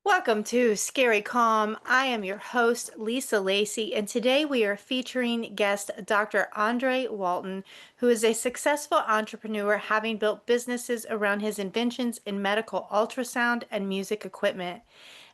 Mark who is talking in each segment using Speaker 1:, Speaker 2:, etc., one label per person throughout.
Speaker 1: Welcome to Scary Calm. I am your host, Lisa Lacy, and today we are featuring guest Dr. Andre Walton, who is a successful entrepreneur having built businesses around his inventions in medical ultrasound and music equipment.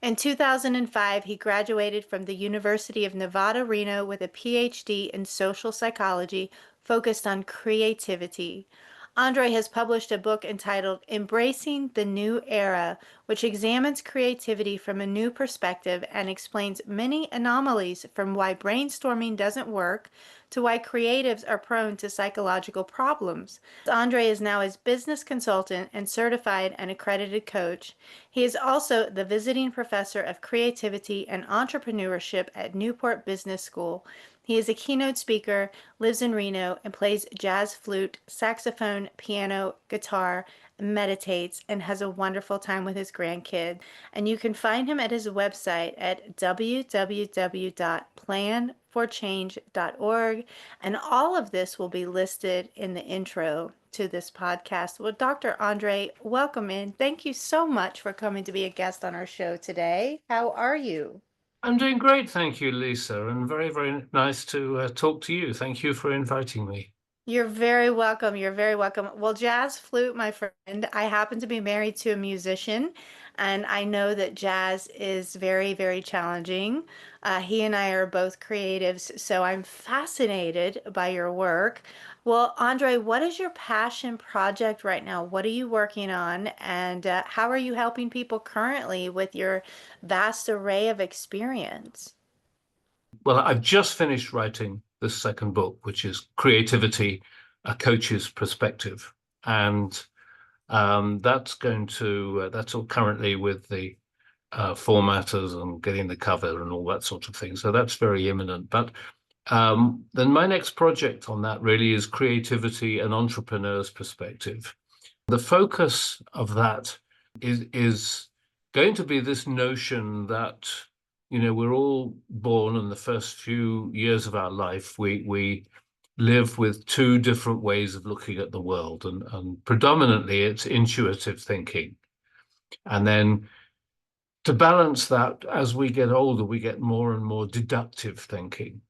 Speaker 1: In 2005, he graduated from the University of Nevada, Reno with a PhD in social psychology focused on creativity. Andre has published a book entitled Embracing the New Era, which examines creativity from a new perspective and explains many anomalies from why brainstorming doesn't work to why creatives are prone to psychological problems. Andre is now a business consultant and certified and accredited coach. He is also the visiting professor of creativity and entrepreneurship at Newport Business School. He is a keynote speaker, lives in Reno, and plays jazz flute, saxophone, piano, guitar, meditates, and has a wonderful time with his grandkid. And you can find him at his website at www.planforchange.org. And all of this will be listed in the intro to this podcast. Well, Dr. Andre, welcome in. Thank you so much for coming to be a guest on our show today. How are you?
Speaker 2: I'm doing great, thank you, Lisa, and very, very nice to talk to you. Thank you for inviting me.
Speaker 1: You're very welcome. You're very welcome. Well, jazz flute, my friend, I happen to be married to a musician, and I know that jazz is very, very challenging. He and I are both creatives, so I'm fascinated by your work. Well, Andre, what is your passion project right now? What are you working on, and how are you helping people currently with your vast array of experience?
Speaker 2: Well, I've just finished writing the second book, which is Creativity, a Coach's Perspective. And that's all currently with the formatters and getting the cover and all that sort of thing. So that's very imminent. But then my next project on that really is Creativity, an Entrepreneur's Perspective. The focus of that is going to be this notion that, we're all born, in the first few years of our life, we live with two different ways of looking at the world, and predominantly it's intuitive thinking. And then to balance that, as we get older, we get more and more deductive thinking.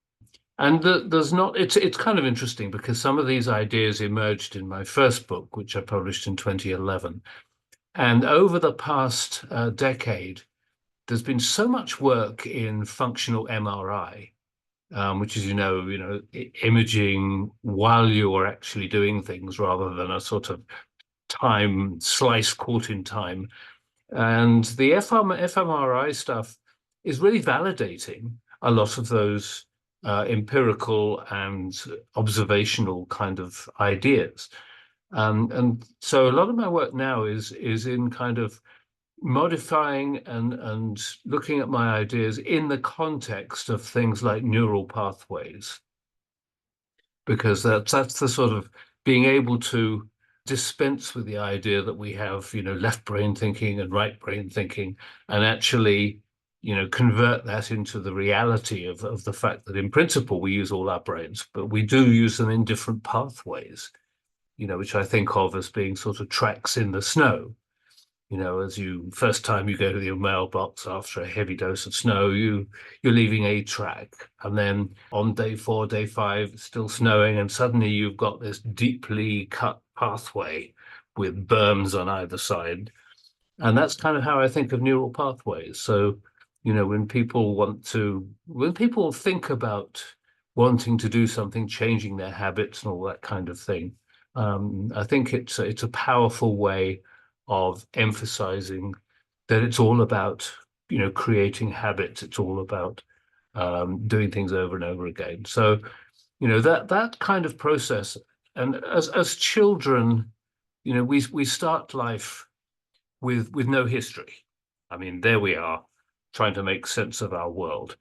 Speaker 2: And there's not, it's kind of interesting because some of these ideas emerged in my first book, which I published in 2011. And over the past decade, there's been so much work in functional MRI, which is, imaging while you're actually doing things rather than a sort of time slice caught in time. And the fMRI stuff is really validating a lot of those empirical and observational kind of ideas. And so a lot of my work now is in kind of modifying and looking at my ideas in the context of things like neural pathways, because that's the sort of being able to dispense with the idea that we have, left brain thinking and right brain thinking, and actually, convert that into the reality of the fact that in principle we use all our brains, but we do use them in different pathways, which I think of as being sort of tracks in the snow. As you first time you go to your mailbox after a heavy dose of snow, you're leaving a track, and then on day 4, day 5, it's still snowing, and suddenly you've got this deeply cut pathway with berms on either side, and that's kind of how I think of neural pathways. So, when people think about wanting to do something, changing their habits and all that kind of thing, I think it's a powerful way of emphasizing that it's all about, creating habits. It's all about doing things over and over again. So, that kind of process. And as children, we start life with no history. I mean, there we are, trying to make sense of our world.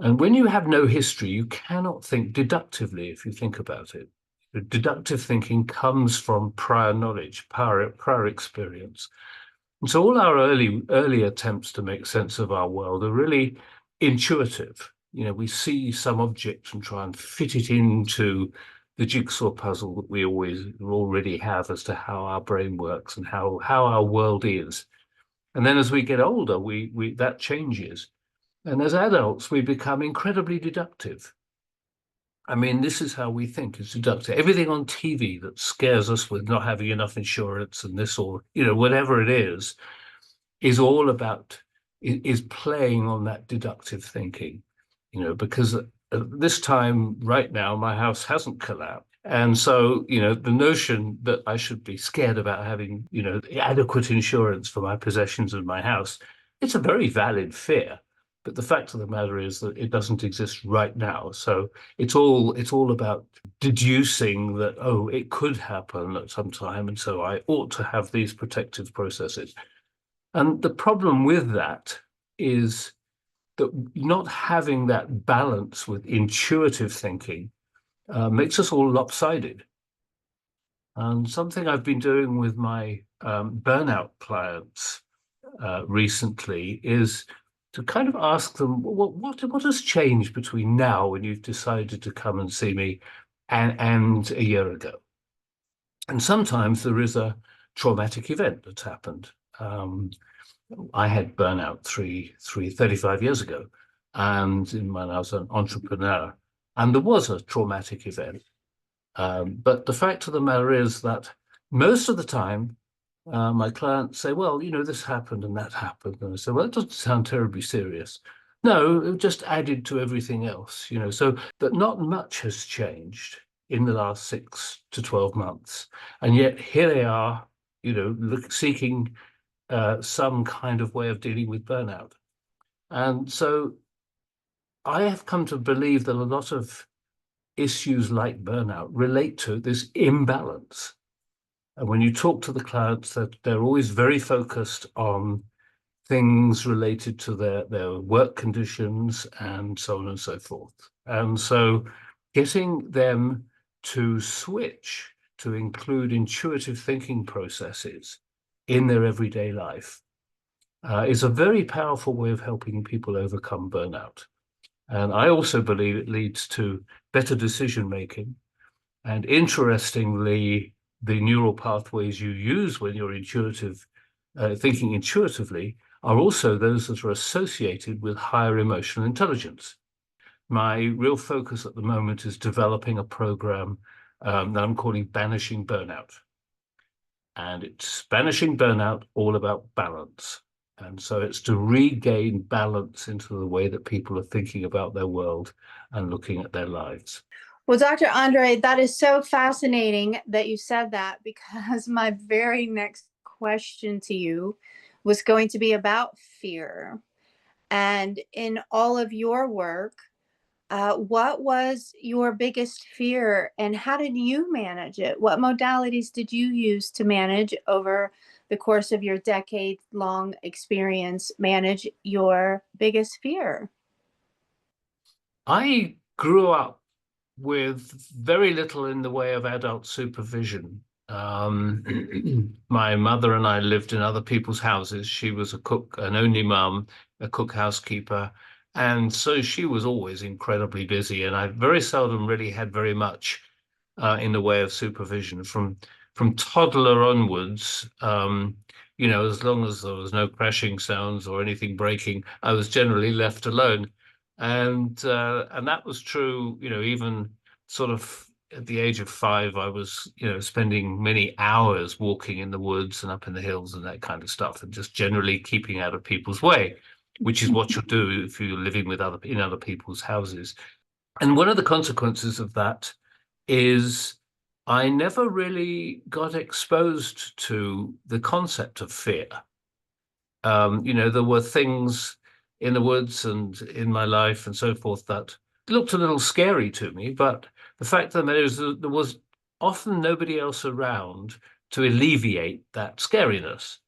Speaker 2: And when you have no history, you cannot think deductively, if you think about it. Deductive thinking comes from prior knowledge, prior experience. And so all our early attempts to make sense of our world are really intuitive. We see some object and try and fit it into the jigsaw puzzle that we already have as to how our brain works and how our world is. And then as we get older, we that changes. And as adults, we become incredibly deductive. I mean, this is how we think. It's deductive. Everything on TV that scares us with not having enough insurance and this or, whatever it is all about, is playing on that deductive thinking, because this time right now, my house hasn't collapsed. And so, the notion that I should be scared about having, adequate insurance for my possessions and my house, it's a very valid fear. But the fact of the matter is that it doesn't exist right now. So it's all about deducing that, oh, it could happen at some time, and so I ought to have these protective processes. And the problem with that is that not having that balance with intuitive thinking makes us all lopsided. And something I've been doing with my burnout clients recently is to kind of ask them, what has changed between now when you've decided to come and see me and a year ago? And sometimes there is a traumatic event that's happened. I had burnout 35 years ago, and when I was an entrepreneur, and there was a traumatic event. But the fact of the matter is that most of the time, my clients say, well, this happened and that happened. And I say, well, it doesn't sound terribly serious. No, it just added to everything else, so that not much has changed in the last 6 to 12 months. And yet here they are, seeking some kind of way of dealing with burnout. And so I have come to believe that a lot of issues like burnout relate to this imbalance. And when you talk to the clients, that they're always very focused on things related to their work conditions and so on and so forth. And so getting them to switch to include intuitive thinking processes in their everyday life is a very powerful way of helping people overcome burnout. And I also believe it leads to better decision making. And interestingly, the neural pathways you use when you're thinking intuitively are also those that are associated with higher emotional intelligence. My real focus at the moment is developing a program that I'm calling Banishing Burnout. And it's Banishing Burnout, all about balance. And so it's to regain balance into the way that people are thinking about their world and looking at their lives.
Speaker 1: Well, Dr. Andre, that is so fascinating that you said that, because my very next question to you was going to be about fear. And in all of your work, what was your biggest fear and how did you manage it? What modalities did you use to manage over the course of your decade-long experience, manage your biggest fear?
Speaker 2: I grew up with very little in the way of adult supervision. My mother and I lived in other people's houses. She was a cook, an only mum, a cook housekeeper. And so she was always incredibly busy. And I very seldom really had very much in the way of supervision from toddler onwards. As long as there was no crashing sounds or anything breaking, I was generally left alone. And that was true, even sort of at the age of 5, I was, spending many hours walking in the woods and up in the hills and that kind of stuff, and just generally keeping out of people's way, which is what you'll do if you're living in other people's houses. And one of the consequences of that is I never really got exposed to the concept of fear. There were things in the woods and in my life and so forth that looked a little scary to me, but the fact of the matter is that there was often nobody else around to alleviate that scariness.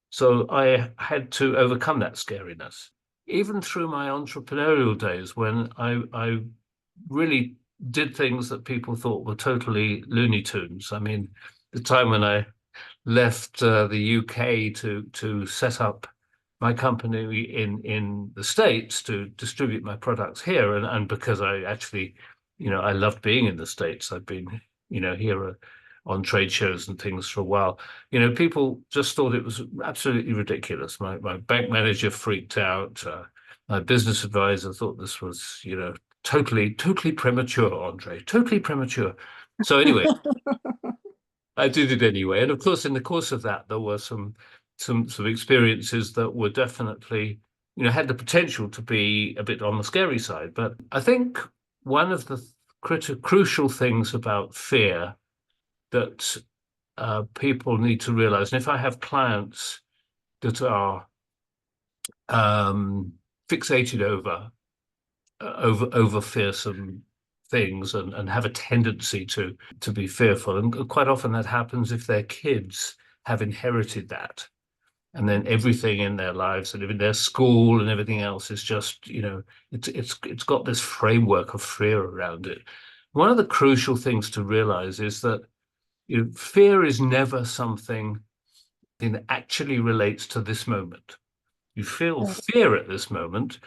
Speaker 2: So I had to overcome that scariness. Even through my entrepreneurial days, when I really did things that people thought were totally Looney Tunes. I mean, the time when I left the UK to set up my company in the States to distribute my products here, and because I actually, I loved being in the States. I've been, here on trade shows and things for a while. People just thought it was absolutely ridiculous. My bank manager freaked out. My business advisor thought this was, totally premature, Andre, totally premature. So anyway, I did it anyway. And of course, in the course of that, there were some experiences that were definitely, had the potential to be a bit on the scary side. But I think one of the crucial things about fear that people need to realize, and if I have clients that are fixated over fearsome things and have a tendency to be fearful, and quite often that happens if their kids have inherited that, and then everything in their lives and even their school and everything else is just, it's got this framework of fear around it. One of the crucial things to realize is that fear is never something that actually relates to this moment. You feel
Speaker 1: Right.
Speaker 2: fear at this moment,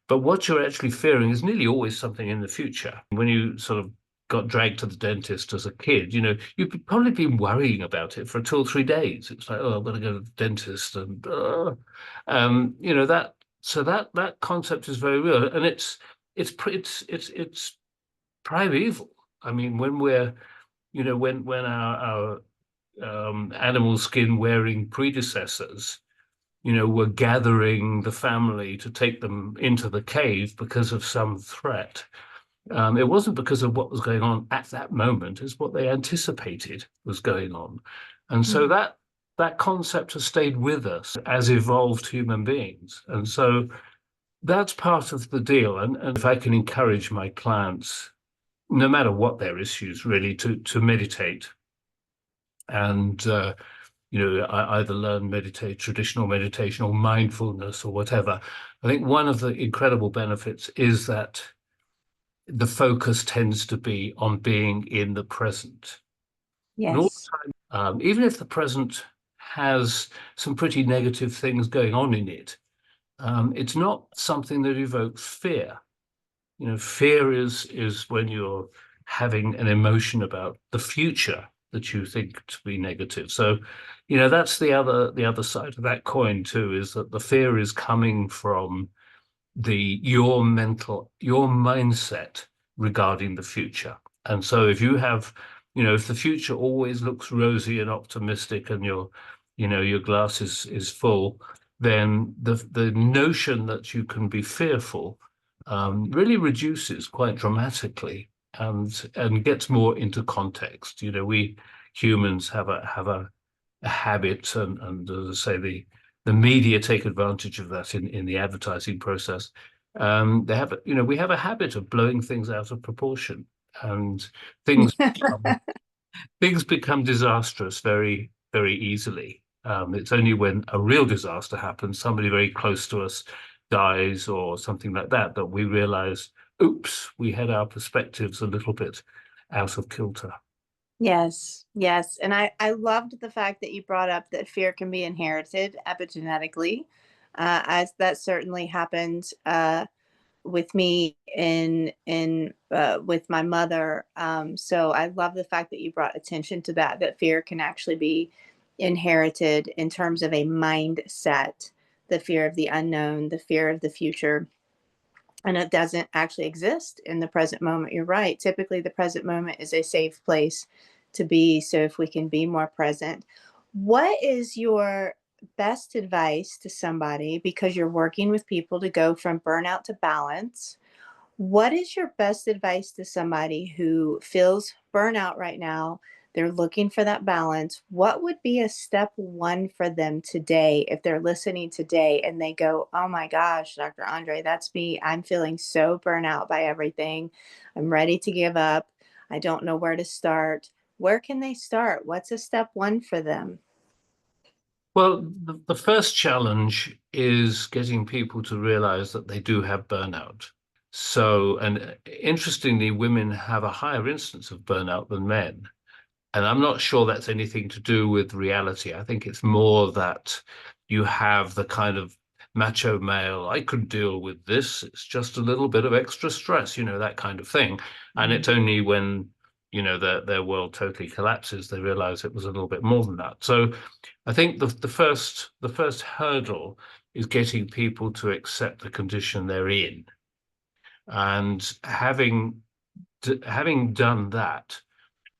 Speaker 2: but what you're actually fearing is nearly always something in the future. When you sort of got dragged to the dentist as a kid, you've probably been worrying about it for 2 or 3 days. It's like, oh, I'm going to go to the dentist, and that. So that concept is very real, and it's primeval. I mean, when our animal skin wearing predecessors, were gathering the family to take them into the cave because of some threat. It wasn't because of what was going on at that moment, it's what they anticipated was going on. And so
Speaker 1: Mhm.
Speaker 2: that concept has stayed with us as evolved human beings. And so that's part of the deal. And if I can encourage my clients, no matter what their issues, really, to meditate and either learn meditate, traditional meditation or mindfulness or whatever. I think one of the incredible benefits is that the focus tends to be on being in the present. And all
Speaker 1: Yes.
Speaker 2: the time, even if the present has some pretty negative things going on in it, it's not something that evokes fear. Fear is when you're having an emotion about the future that you think to be negative. So, that's the other side of that coin too, is that the fear is coming from your mindset regarding the future. And so if the future always looks rosy and optimistic and your glass is full, then the notion that you can be fearful really reduces quite dramatically and gets more into context. We humans have a habit, and as I say, the media take advantage of that in the advertising process. We have a habit of blowing things out of proportion, and things things become disastrous very, very easily. It's only when a real disaster happens, somebody very close to us dies or something like that, that we realize, oops, we had our perspectives a little bit out of kilter.
Speaker 1: Yes, yes. And I loved the fact that you brought up that fear can be inherited epigenetically, as that certainly happened with me in with my mother. So I love the fact that you brought attention to that fear can actually be inherited in terms of a mindset, the fear of the unknown, the fear of the future, and it doesn't actually exist in the present moment. You're right. Typically, the present moment is a safe place to be. So, if we can be more present, what is your best advice to somebody because you're working with people to go from burnout to balance? What is your best advice to somebody who feels burnout right now? They're looking for that balance. What would be a step one for them today if they're listening today and they go, oh my gosh, Dr. Andre, that's me. I'm feeling so burnt out by everything. I'm ready to give up. I don't know where to start. Where can they start? What's a step one for them?
Speaker 2: Well, the first challenge is getting people to realize that they do have burnout. So, and interestingly, women have a higher instance of burnout than men. And I'm not sure that's anything to do with reality. I think it's more that you have the kind of macho male, I could deal with this. It's just a little bit of extra stress, that kind of thing. And
Speaker 1: Mhm.
Speaker 2: it's only when, their world totally collapses, they realize it was a little bit more than that. So I think the first hurdle is getting people to accept the condition they're in. And having done that,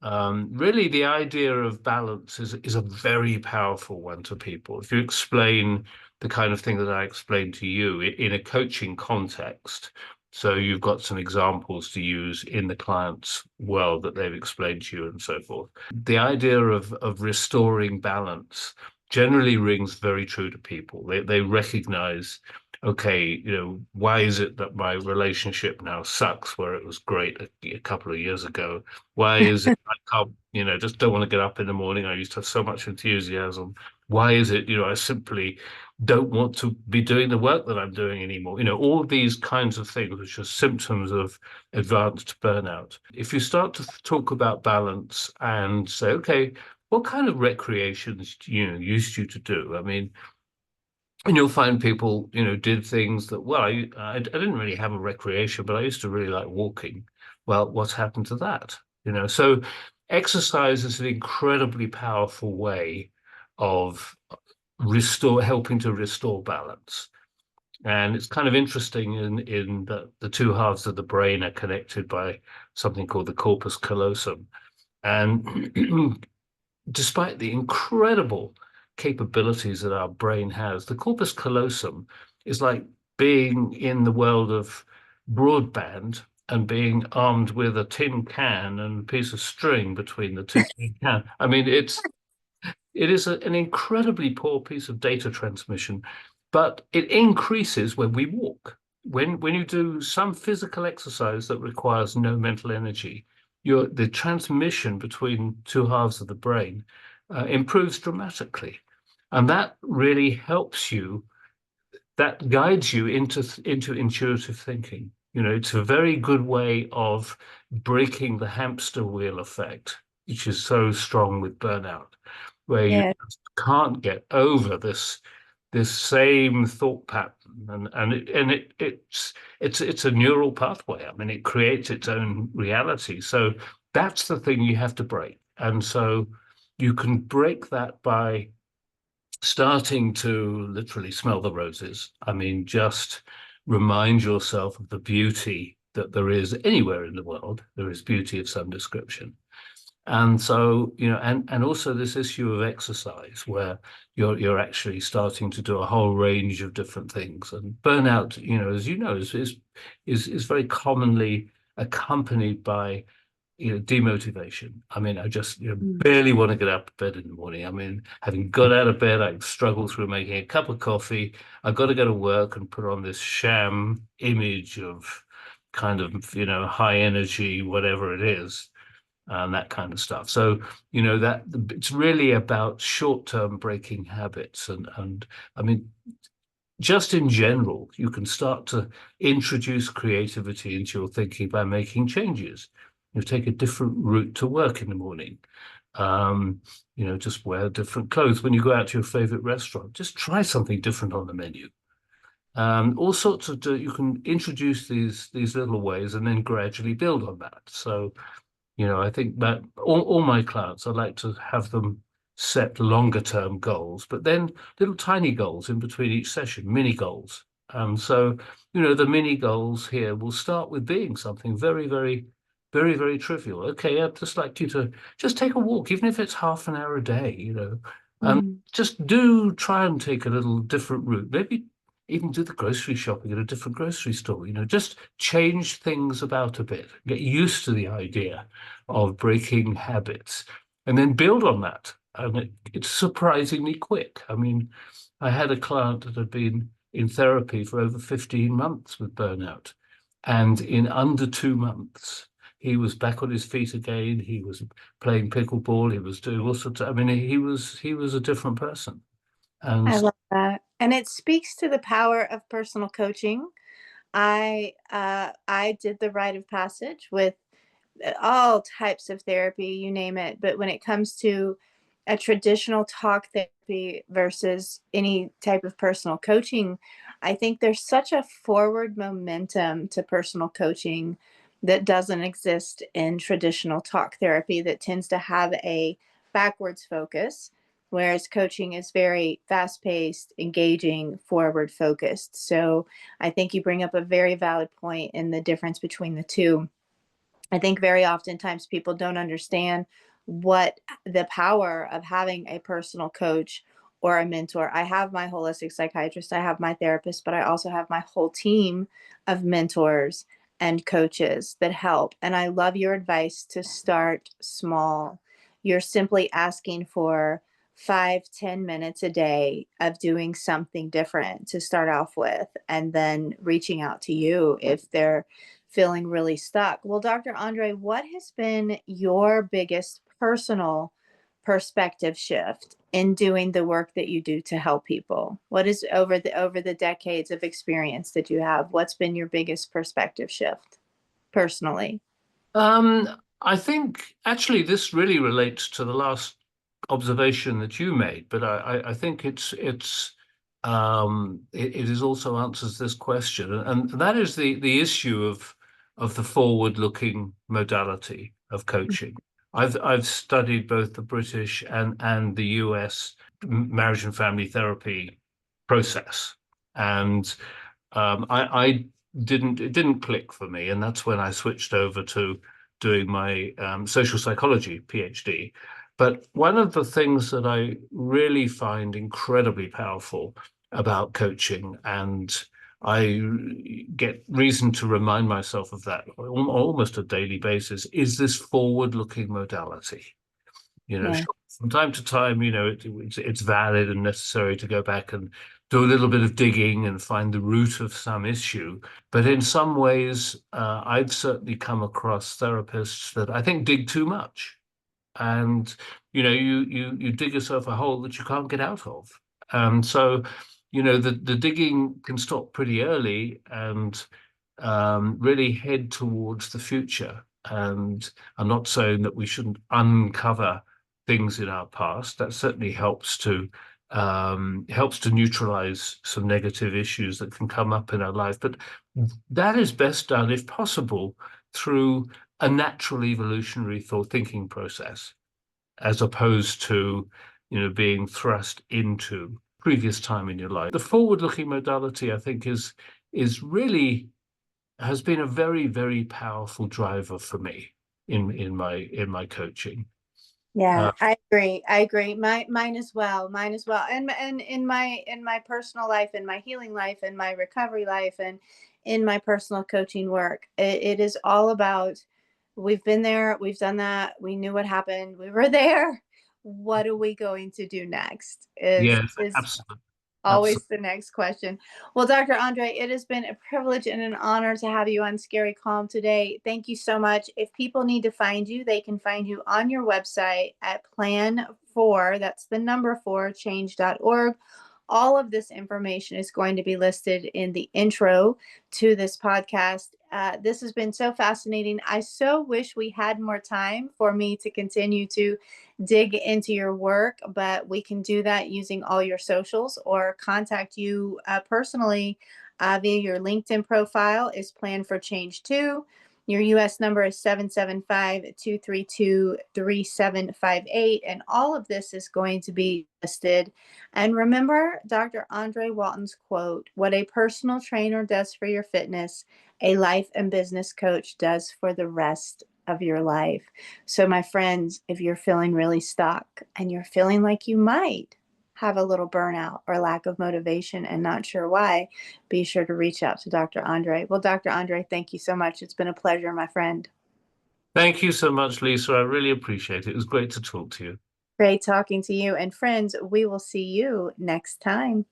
Speaker 2: really, the idea of balance is a very powerful one to people. If you explain the kind of thing that I explained to you in a coaching context, so you've got some examples to use in the client's world that they've explained to you and so forth. The idea of restoring balance generally rings very true to people. They recognize, okay, why is it that my relationship now sucks where it was great a couple of years ago? Why is it I can't, just don't want to get up in the morning? I used to have so much enthusiasm. Why is it, I simply don't want to be doing the work that I'm doing anymore? All these kinds of things, which are symptoms of advanced burnout. If you start to talk about balance and say, okay, what kind of recreations, used you to do? I mean, and you'll find people, did things that, well, I didn't really have a recreation, but I used to really like walking. Well, what's happened to that? So exercise is an incredibly powerful way of helping to restore balance. And it's kind of interesting in that the two halves of the brain are connected by something called the corpus callosum. And despite the incredible capabilities that our brain has, the corpus callosum is like being in the world of broadband and being armed with a tin can and a piece of string between the two tin can. I mean, it is an incredibly poor piece of data transmission, but it increases when we walk. When you do some physical exercise that requires no mental energy, the transmission between two halves of the brain improves dramatically. And that really helps you, that guides you into intuitive thinking. It's a very good way of breaking the hamster wheel effect, which is so strong with burnout, where you
Speaker 1: Yeah.
Speaker 2: just can't get over this same thought pattern, and it's a neural pathway. I mean, it creates its own reality. So that's the thing you have to break. And so you can break that by starting to literally smell the roses. I mean, just remind yourself of the beauty that there is anywhere in the world. There is beauty of some description. And so, and also this issue of exercise where you're actually starting to do a whole range of different things. And burnout, as you know, is very commonly accompanied by demotivation. I mean, I just
Speaker 1: Mm.
Speaker 2: barely want to get out of bed in the morning. I mean, having got out of bed, I struggle through making a cup of coffee. I've got to go to work and put on this sham image of kind of, high energy, whatever it is, and that kind of stuff. So, that it's really about short-term breaking habits. And I mean, just in general, you can start to introduce creativity into your thinking by making changes. You take a different route to work in the morning. Um, just wear different clothes. When you go out to your favorite restaurant, just try something different on the menu. All sorts of, you can introduce these little ways and then gradually build on that. So I think that all my clients, I like to have them set longer term goals, but then little tiny goals in between each session, mini goals. So, the mini goals here will start with being something very, very, very, very trivial. Okay, I'd just like you to just take a walk, even if it's half an hour a day,
Speaker 1: Mm.
Speaker 2: just do try and take a little different route. Maybe even do the grocery shopping at a different grocery store, just change things about a bit, get used to the idea of breaking habits and then build on that. And it's surprisingly quick. I mean, I had a client that had been in therapy for over 15 months with burnout. And in under 2 months, he was back on his feet again. He was playing pickleball. He was doing all sorts of, I mean, he was a different person. And
Speaker 1: I love that. And it speaks to the power of personal coaching. I did the rite of passage with all types of therapy, you name it. But when it comes to a traditional talk therapy versus any type of personal coaching, I think there's such a forward momentum to personal coaching that doesn't exist in traditional talk therapy, that tends to have a backwards focus, whereas coaching is very fast paced, engaging, forward focused. So I think you bring up a very valid point in the difference between the two. I think very oftentimes people don't understand what the power of having a personal coach or a mentor. I have my holistic psychiatrist, I have my therapist, but I also have my whole team of mentors and coaches that help. And I love your advice to start small. You're simply asking for 5-10 minutes a day of doing something different to start off with, and then reaching out to you if they're feeling really stuck. Well, Dr. Andre, what has been your biggest personal perspective shift in doing the work that you do to help people? What is over the decades of experience that you have, what's been your biggest perspective shift personally?
Speaker 2: Um, I think actually this really relates to the last observation that you made, but I think it is also answers this question, and that is the issue of the forward-looking modality of coaching. I've studied both the British and the US marriage and family therapy process, and I didn't it didn't click for me, and that's when I switched over to doing my social psychology PhD. But one of the things that I really find incredibly powerful about coaching, and I get reason to remind myself of that almost a daily basis, is this forward-looking modality.
Speaker 1: Yeah.
Speaker 2: Sure, from time to time, it's valid and necessary to go back and do a little bit of digging and find the root of some issue. But in some ways, I've certainly come across therapists that I think dig too much, and you dig yourself a hole that you can't get out of. So, the digging can stop pretty early and really head towards the future. And I'm not saying that we shouldn't uncover things in our past. That certainly helps to neutralize some negative issues that can come up in our life. But that is best done, if possible, through a natural evolutionary thought thinking process, as opposed to, being thrust into previous time in your life. The forward-looking modality, I think, is really has been a very, very powerful driver for me in my coaching.
Speaker 1: Yeah,
Speaker 2: Uh,
Speaker 1: I agree. I agree. Mine as well. Mine as well. And in my personal life, in my healing life, in my recovery life, and in my personal coaching work, it is all about, we've been there, we've done that, we knew what happened, we were there. What are we going to do next? Is
Speaker 2: yes,
Speaker 1: is
Speaker 2: absolutely,
Speaker 1: always
Speaker 2: absolutely.
Speaker 1: the next question. Well, Dr. Andre, it has been a privilege and an honor to have you on Scary Calm today. Thank you so much. If people need to find you, they can find you on your website at plan4, that's the number 4, change.org. All of this information is going to be listed in the intro to this podcast. This has been so fascinating. I so wish we had more time for me to continue to dig into your work, but we can do that using all your socials, or contact you personally via your LinkedIn profile is Plan for Change 2. Your US number is 775-232-3758. And all of this is going to be listed. And remember Dr. Andre Walton's quote: "What a personal trainer does for your fitness, a life and business coach does for the rest of your life." So, my friends, if you're feeling really stuck and you're feeling like you might have a little burnout or lack of motivation and not sure why, be sure to reach out to Dr. Andre. Well, Dr. Andre, thank you so much. It's been a pleasure, my friend.
Speaker 2: Thank you so much, Lisa. I really appreciate it. It was great to talk to you.
Speaker 1: Great talking to you. And friends, we will see you next time.